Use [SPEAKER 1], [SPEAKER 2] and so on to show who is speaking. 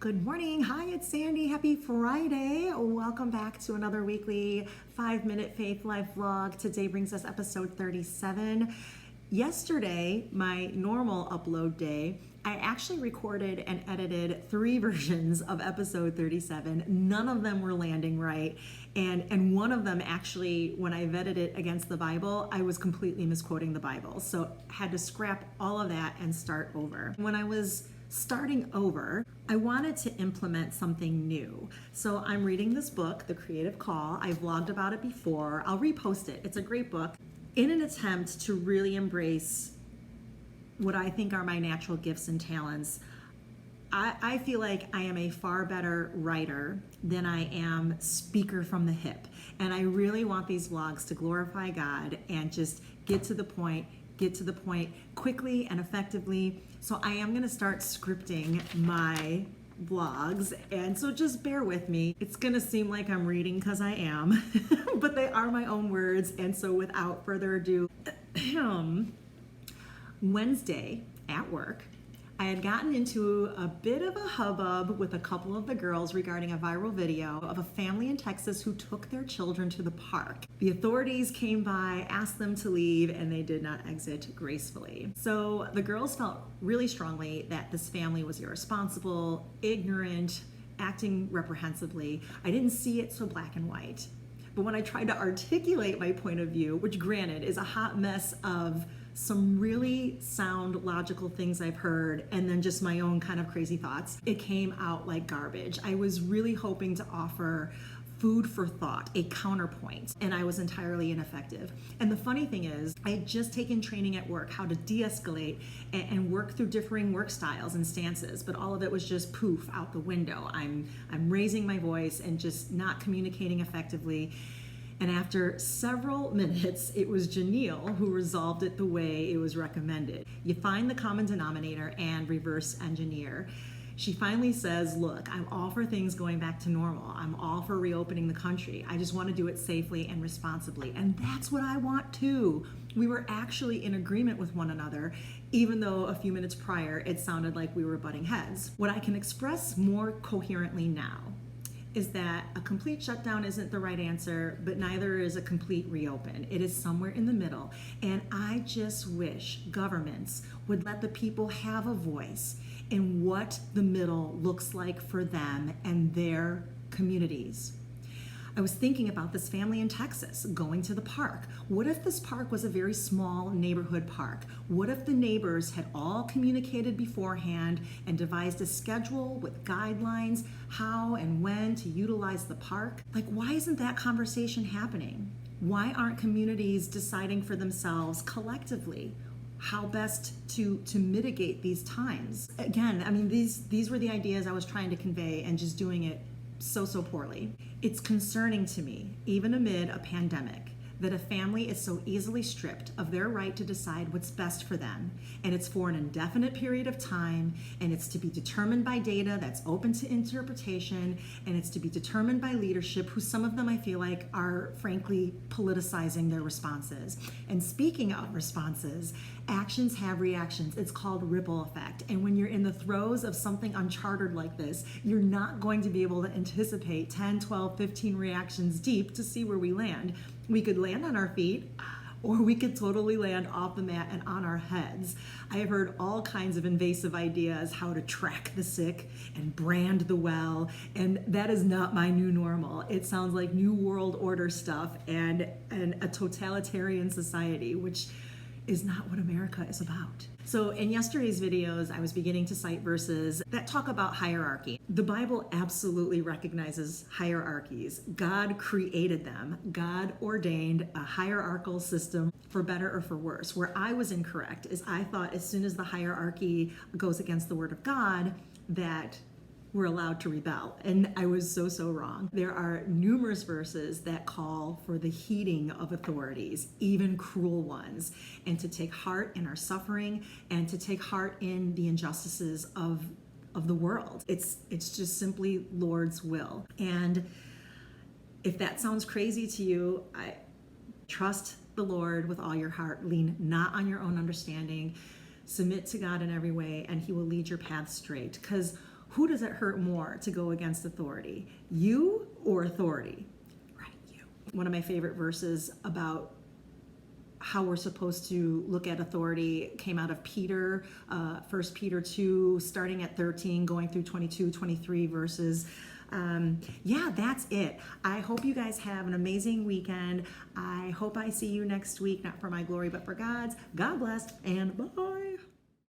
[SPEAKER 1] Good morning. Hi, it's Sandy. Happy Friday. Welcome back to another weekly 5-minute faith life vlog. Today brings us episode 37. Yesterday, my normal upload day, I actually recorded and edited 3 versions of episode 37. None of them were landing right. And one of them actually, when I vetted it against the Bible, I was completely misquoting the Bible. So I had to scrap all of that and start over. When I was starting over, I wanted to implement something new. So I'm reading this book, The Creative Call. I've vlogged about it before. I'll repost it. It's a great book. In an attempt to really embrace what I think are my natural gifts and talents, I feel like I am a far better writer than I am speaker from the hip. And I really want these vlogs to glorify God and just get to the point quickly and effectively. So I am going to start scripting my vlogs, and so just bear with me. It's going to seem like I'm reading because I am, but they are my own words. And so without further ado, Wednesday at work, I had gotten into a bit of a hubbub with a couple of the girls regarding a viral video of a family in Texas who took their children to the park. The authorities came by, asked them to leave, and they did not exit gracefully. So the girls felt really strongly that this family was irresponsible, ignorant, acting reprehensibly. I didn't see it so black and white. But when I tried to articulate my point of view, which granted is a hot mess of some really sound, logical things I've heard, and then just my own kind of crazy thoughts, it came out like garbage. I was really hoping to offer food for thought, a counterpoint, and I was entirely ineffective. And the funny thing is, I had just taken training at work how to de-escalate and work through differing work styles and stances, but all of it was just poof out the window. I'm raising my voice and just not communicating effectively. And after several minutes, it was Janelle who resolved it the way it was recommended. You find the common denominator and reverse engineer. She finally says, look, I'm all for things going back to normal. I'm all for reopening the country. I just want to do it safely and responsibly. And that's what I want too. We were actually in agreement with one another, even though a few minutes prior, it sounded like we were butting heads. What I can express more coherently now is that a complete shutdown isn't the right answer, but neither is a complete reopen. It is somewhere in the middle. And I just wish governments would let the people have a voice in what the middle looks like for them and their communities. I was thinking about this family in Texas going to the park. What if this park was a very small neighborhood park? What if the neighbors had all communicated beforehand and devised a schedule with guidelines how and when to utilize the park? Like, why isn't that conversation happening? Why aren't communities deciding for themselves collectively how best to mitigate these times? Again, I mean, these were the ideas I was trying to convey and just doing it so poorly. It's concerning to me, even amid a pandemic, that a family is so easily stripped of their right to decide what's best for them, and it's for an indefinite period of time, and it's to be determined by data that's open to interpretation, and it's to be determined by leadership, who some of them I feel like are frankly politicizing their responses. And speaking of responses, actions have reactions. It's called ripple effect. And when you're in the throes of something uncharted like this, you're not going to be able to anticipate 10, 12, 15 reactions deep to see where we land. We could land on our feet, or we could totally land off the mat and on our heads. I have heard all kinds of invasive ideas how to track the sick and brand the well, and that is not my new normal. It sounds like New World Order stuff and a totalitarian society, which is not what America is about. So in yesterday's videos, I was beginning to cite verses that talk about hierarchy. The Bible absolutely recognizes hierarchies. God created them. God ordained a hierarchical system for better or for worse. Where I was incorrect is I thought as soon as the hierarchy goes against the word of God, that we're allowed to rebel. And I was so wrong. There are numerous verses that call for the heeding of authorities, even cruel ones, and to take heart in our suffering and to take heart in the injustices of the world. It's just simply Lord's will. And if that sounds crazy to you, I trust the Lord with all your heart. Lean not on your own understanding. Submit to God in every way, and He will lead your path straight. Because Who does it hurt more to go against authority? You or authority? Right, you. One of my favorite verses about how we're supposed to look at authority came out of Peter, 1 Peter 2, starting at 13, going through 22, 23 verses. Yeah, that's it. I hope you guys have an amazing weekend. I hope I see you next week, not for my glory, but for God's. God bless, and bye.